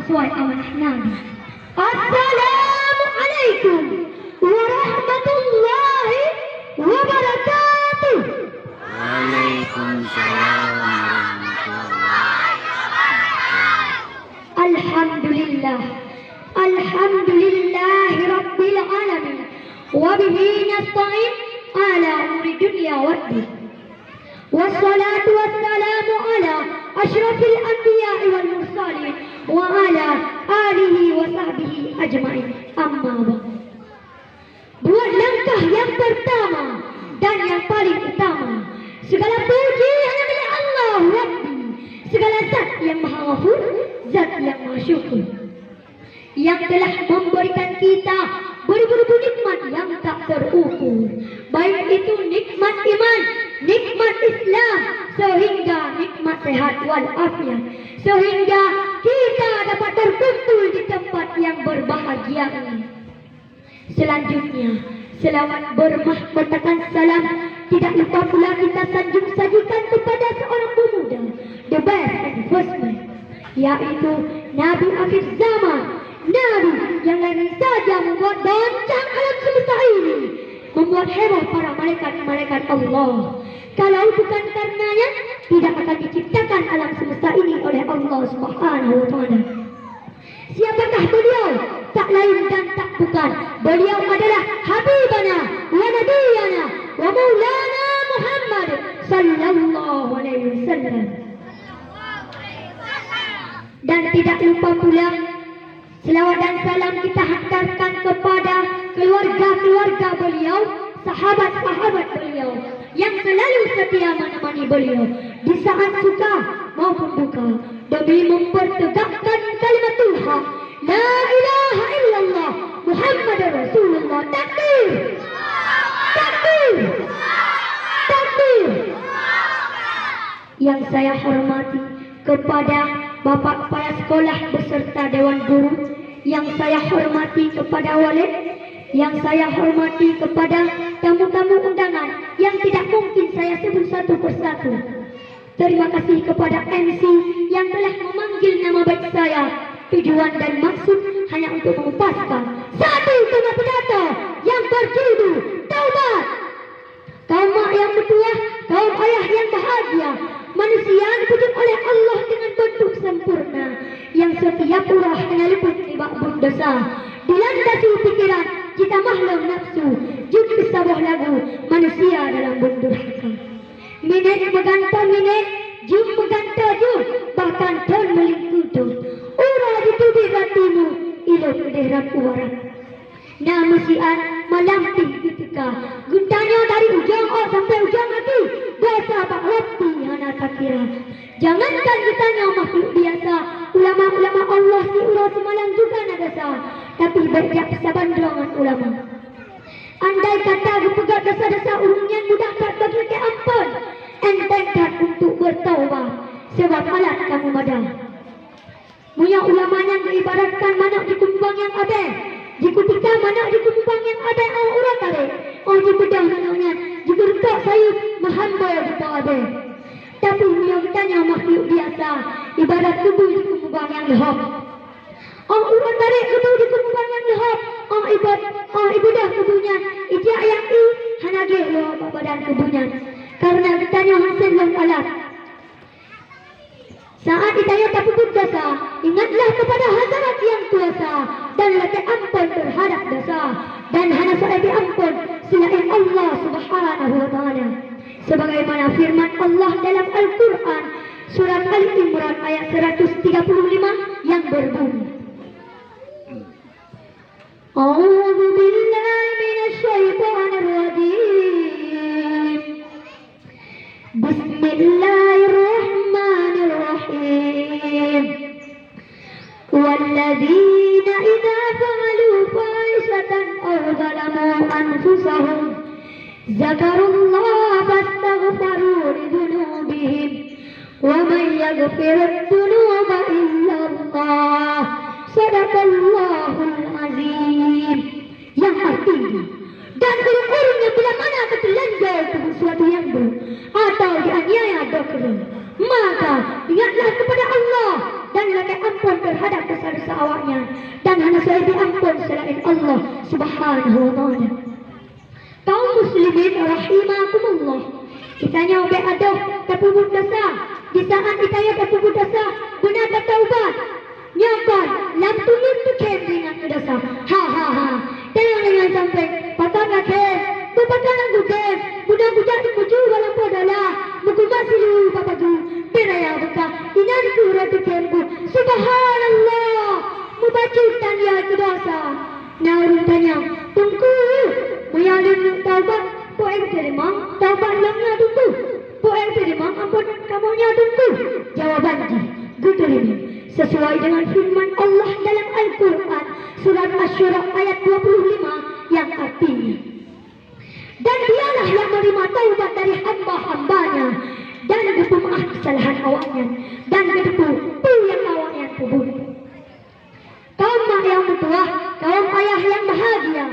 sesuai amanah Nabi. Assalamualaikum warahmatullahi wabarakatuh. Waalaikumsalam warahmatullahi wabarakatuh. Alhamdulillah. Alhamdulillahi rabbil alamin. Wa bihi nasta'in ala umuri dunya waddin. Wassalatu wassalamu ala asyrafil anbiya'i wal mursalin wa ala alihi wa sahbihi ajma'in. Amma ba'd. Buat langkah yang pertama dan yang paling utama, segala puji hanya milik Allah Rabbi, segala zat yang maha ghafur, zat yang maha syukur, yang telah memberikan kita beribu-ribu nikmat yang tak terukur, baik itu nikmat iman, nikmat Islam, sehingga nikmat sehat walafiat, sehingga kita dapat terkumpul di tempat yang berbahagia ini. Selanjutnya, selawat bermahkotkan salam tidak lupa pula kita sanjung sajikan kepada seorang pemuda, the best and the first man, yaitu Nabi akhir zaman, Nabi yang lain saja membuat goncang alam semesta ini, membuat heboh para malaikat-malaikat Allah. Kalau bukan karenanya, tidak akan diciptakan alam semesta ini oleh Allah Subhanahu wa Ta'ala. Siapakah beliau? Tak lain dan tak bukan, beliau adalah Habibana wa Nabiyana wa Maulana Muhammad sallallahu alaihi wasallam. Dan tidak lupa pula selawat dan salam kita hantarkan kepada keluarga-keluarga beliau, sahabat-sahabat beliau yang selalu setia menemani beliau di saat suka maupun duka demi mempertegakkan kalimatul haq, la ilaha illallah Muhammad Rasulullah. Takbir, takbir, takbir. Yang saya hormati kepada Bapak Kepala Sekolah beserta Dewan Guru, yang saya hormati kepada walid, yang saya hormati kepada tamu-tamu undangan yang tidak mungkin saya sebut satu persatu. Terima kasih kepada MC yang telah memanggil nama baik saya. Tujuan dan maksud hanya untuk mengupaskan satu tema pidato yang berjudul Taubat. Kaum mak yang bertuah, kaum ayah yang bahagia, manusia dipujuk oleh Allah dengan bentuk sempurna, yang setiap urah hanya luput tibak dosa, dilandasi pikiran kita makhluk nafsu, jujur sebuah lagu manusia dalam bentuk haka. Minit meganta minit, jum meganta jum, bahkan ton melingkutu. Urah ditubir hatimu, iluh kederan uaran. Nama siar malamping ketika guntanya dari ujung oh sampai ujung lagi, dosa bak hati hana tak kira. Jangankan ditanya makhluk biasa, ulama-ulama Allah si urah semalam juga nadasa, tapi banyak sabandrangan ulama. Andai kata dipegat dosa-dosa urungnya mudah tak bagi ke ampun, enteng tak untuk bertaubat, sebab alat kamu madam. Punya ulama yang diibaratkan manak di kumbang yang ada, jikutika manak di kumbang yang ada oh urang tarik, oh jikudah manaknya, jikutak saya mahamba yang tak ada. Tapi yang tanya makhluk biasa, ibarat tubuh di kumbang yang lehap. Oh urang tarik tubuh di kumbang yang lehap, oh ibadah tubuhnya, ijak yang hana gelo badan tubuhnya. Karena ditanya hasil yang alat. Saat ditanya tak puput dosa, ingatlah kepada Hazrat yang kuasa dan lagi ampun terhadap dosa, dan hanya seorang diampun selain Allah Subhanahu wa Ta'ala. Sebagaimana firman Allah dalam Al-Quran surat Al-Imran ayat 135 yang berbunyi, A'udzu billahi minasy syaithanir rajim. Bismillahirrahmanirrahim. Walladzina idza fa'alu fahishatan aw zalamu anfusahum dzakarullaha fastaghfiru lidzunubihim wa man yaghfiru dzunuba illa Allah. Sadaqallahul azim. Yang artinya, dan urung-urungnya bila mana ketelanjang tubuh suatu yang buruk atau dianiaya dokter, maka ingatlah kepada Allah dan lagi ampun terhadap dosa-dosa awaknya dan hanya saya diampun selain Allah Subhanahu wa taala. Kaum muslimin rahimakumullah. Kita nyoba aduh terpubut dosa. Di saat kita ya terpubut dosa, guna bertaubat. Nyokon, lam turun tu dengan dosa. Ha ha ha. Tengok dengan sampai patah kake. Bapakanan gudes. Budak-budak dipuju walau podalah. Mukumat silu bapaku. Beraya buka. Inan kura tu kembu. Subhanallah. Mubacutan ya itu dosa. Nah orang tanya, tunggu. Muyalin taubat. Poek terima. Taubat lamnya tunggu. Poek terima. Ampun kamunya tunggu. Jawabannya. Guterima. Sesuai dengan firman Allah dalam Al-Quran surat Asy-Syura ayat 25 yang artinya, dan dialah yang menerima taubat dari hamba-hambanya dan gepu maaf kesalahan awaknya dan gepu yang awaknya kubur. Kaum mak yang bertuah, kaum ayah yang bahagia,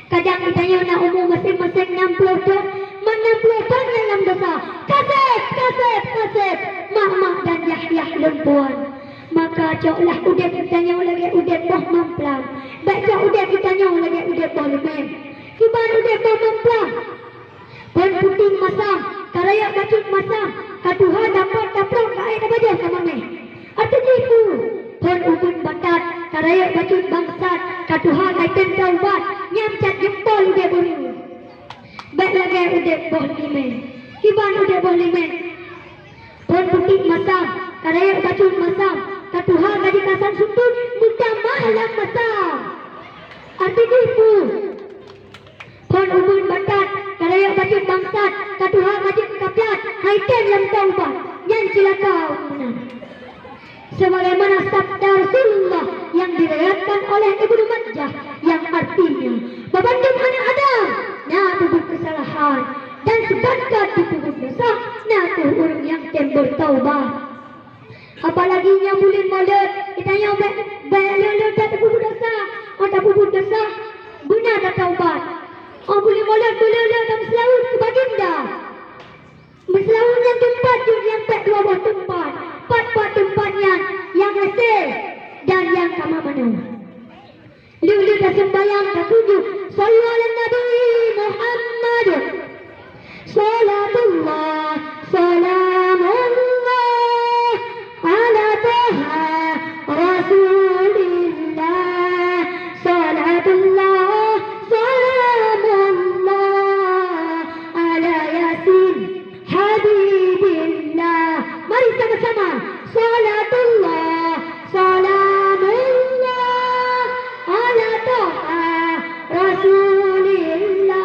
kadang ditanya nak umur masing-masing 60 tahun, 60 tahun dalam dosa. Kasep mak dan yah lempuan. Maka coklah udah kita nyawa lagi udah boh mamplang. Baca udah kita nyawa lagi udah boh lemen. Kiban udah boh mamplang. Pon puting masam, karaya bacut masam. Katuhan dapat kaya baca sama me. Artinya itu. Pon ubun batat, karaya bacut bangsat. Katuhan kaitan taubat. Nyamcat jempol udah beri. Baik lagi udah boh lemen. Kiban udah boh lemen. Pon puting masam, karaya bacut masam. Katuhan gaji kasan sutun mudah malam masam. Artinya itu. Pon ubun batat, karaya bacut bangsat. Katuhan gaji kaplat. Haitan lam taubat. Yang cilakau. Sebagaimana sabda Rasulullah yang diriwayatkan oleh Ibnu Majah yang artinya, babandung anak Adam, nah tubuh kesalahan dan sebakat di tubuh dosa, nah tuh orang yang bertaubat. Apalagi yang boleh molek, kita yang belok tak terpubut dosa, atau pubut dosa, guna tak taubat. Oh boleh molek tak selaut ke baginda. Berselawut yang tempat yang pek 2 buah tempat. 4 buah tempat yang hasil dan yang kama mana. Lulu dah sembahyang dah tujuh. Sallu ala Nabi Muhammad. Salatullah, salamullah ala Taha Rasulillah. Salatullah, salamullah ala Yasin Habibillah. Mari sama-sama. Salatullah, salamullah ala Taha Rasulillah.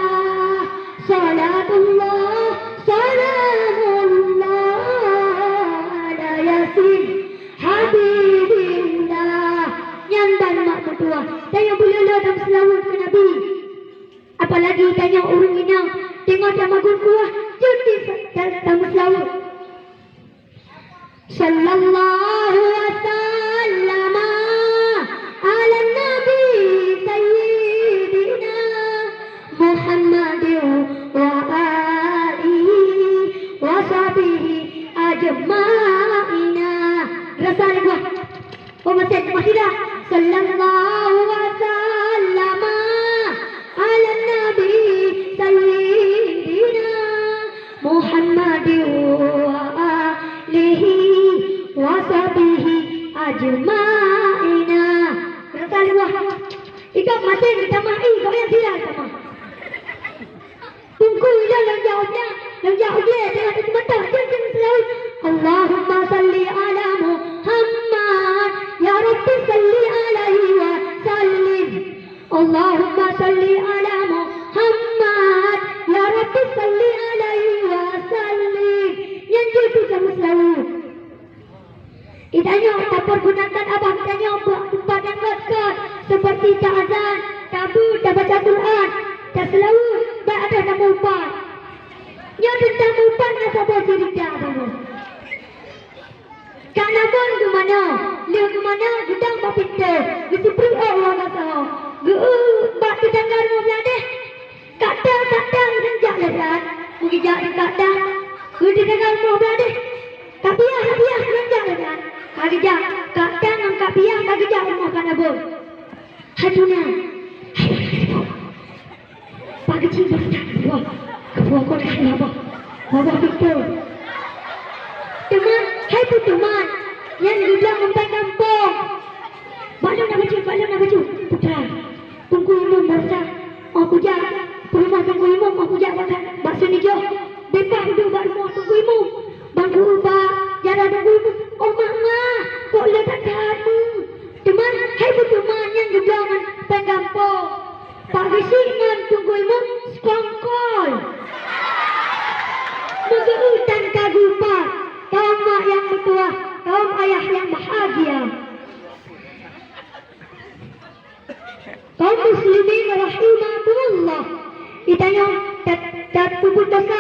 Salatullah, salamullah ala Yasin Habibillah. Nyamban mak berdua. Tanya bulala dan selawat ke Nabi. Apalagi tanya orang ini. Tengok sama kuah. Jadi tamu selawat. Sallallahu wasallam ala Nabi Sayyidina Muhammad wa alihi wa sahbihi ajma'ina. Rasa gua. Oh masih dah. Sallallahu wasallam ala Nabi Sayyidina Muhammad wa alihi wasabihi ajma'ina. Berkali wah. Ikut masing kita ma'i. Kau yang tidak sama. Tunggu dia yang jawabnya. Yang jawabnya dengan itu mata. Jangan selalu. Allahumma salli ala Muhammad. Ya Rabbi salli alaihi wa sallim. Allahumma salli ala Muhammad. Ya Rabbi salli alaihi wa sallim. Yang itu kamu selalu. Itanya tak pergunakan abang tanya tempat yang dekat seperti azan, kabut, tak baca Quran, tak selalu tak ada nama upan. Yang tentang upan nak sabar diri dia abang. Karena pun ke mana, lihat ke mana, gudang bapita, mesti perlu orang kata. Bak tetangga rumah belanda, kata yang jalan, mungkin jalan kata, tetangga rumah belanda. Kapiah yang jalan. Kagak kak tang angkat piah kagak nabol. Haduna. Pagi cium buah. Buah kau dah lama. Buah Victor. Teman, hai tu teman. Yang dibilang sampai kampung. Balon nak baju. Putra. Tunggu imam bersa. Aku jaga. Rumah tunggu imam aku jaga. Bakso ni jo. Bebas duduk baru tunggu imam. Bangku ubah. Jalan tunggu imam. Oh mama. Kok letak kamu. Teman, hai tu teman yang dibilang sampai kampung. Pagi singan tunggu imam. Sekongkol. Berhutan kagupan. Kaum mak yang bertuah. Kaum ayah yang bahagia. Kaum muslimin rahimahumullah. Itanya tak puput dosa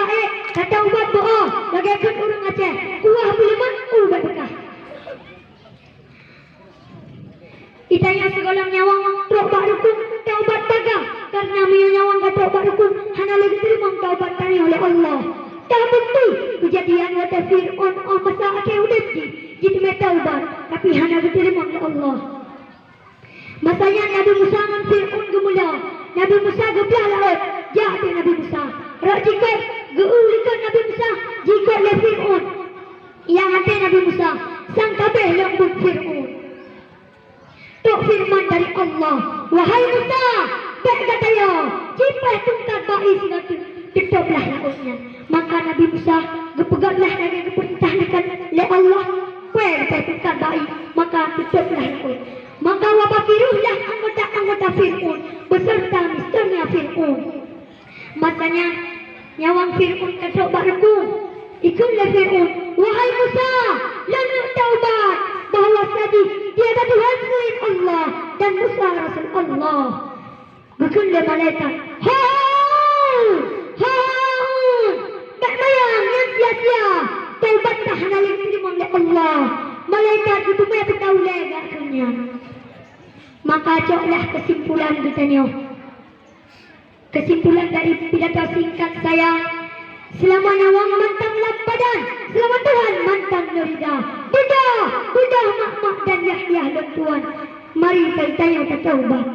kata ubat doa bagaikan orang Aceh. Kuah bileman ubat bekah. Itanya segala nyawang taubat rukun taubat taga karena mian nyawang taubat rukun hanya lagi terima taubat tani oleh Allah. Tak betul kejadian wata Fir'aun masa akhir udah jadi metaubat tapi hanya diterima oleh Allah. Masanya Nabi Musa dengan Fir'aun gemula. Nabi Musa geblah laut. Jahat Nabi Musa. Rajikan geulikan Nabi Musa jika le Fir'aun. Yang hati Nabi Musa sang kabeh lembut Fir'aun. Tok firman dari Allah. Wahai Musa, tak kata ya, cipai tungkat bayi sinatu. Tutuplah lautnya. Maka Nabi Musa gepegaklah dari keperintahkan oleh Allah. Cipai tungkat bayi, maka tutuplah laut. Maka wabakiruhlah anggota-anggota Fir'aun beserta misternya Fir'aun. Masanya nyawang Fir'aun ketok baruku. Ikutlah Fir'aun. Wahai Musa, lalu taubat bahawa tadi tiada Tuhan selain Allah dan Musa Rasul Allah. Ikutlah malaikat. Harun, tak mayang yang sia-sia. Taubat tak hanya yang terima oleh Allah. Malaikat itu punya tahu legaknya. Maka coklah kesimpulan katanya. Kesimpulan dari pidato singkat saya. Selama nyawang mantang lampadan, selama Tuhan mantang nerida. Buddha, mak dan Yahya dan Tuhan. Mari kita bertaubat.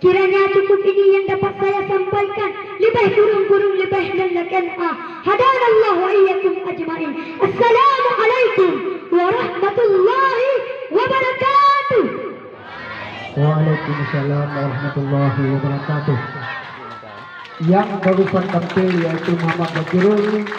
Kiranya cukup ini yang dapat saya sampaikan. Lebih kurung lebih lelakan hadanallah wa iyyakum ajma'in. Assalamualaikum warahmatullahi wabarakatuh. Waalaikumsalam warahmatullahi wabarakatuh. Yang barusan tampil yaitu Muhammad Bajrul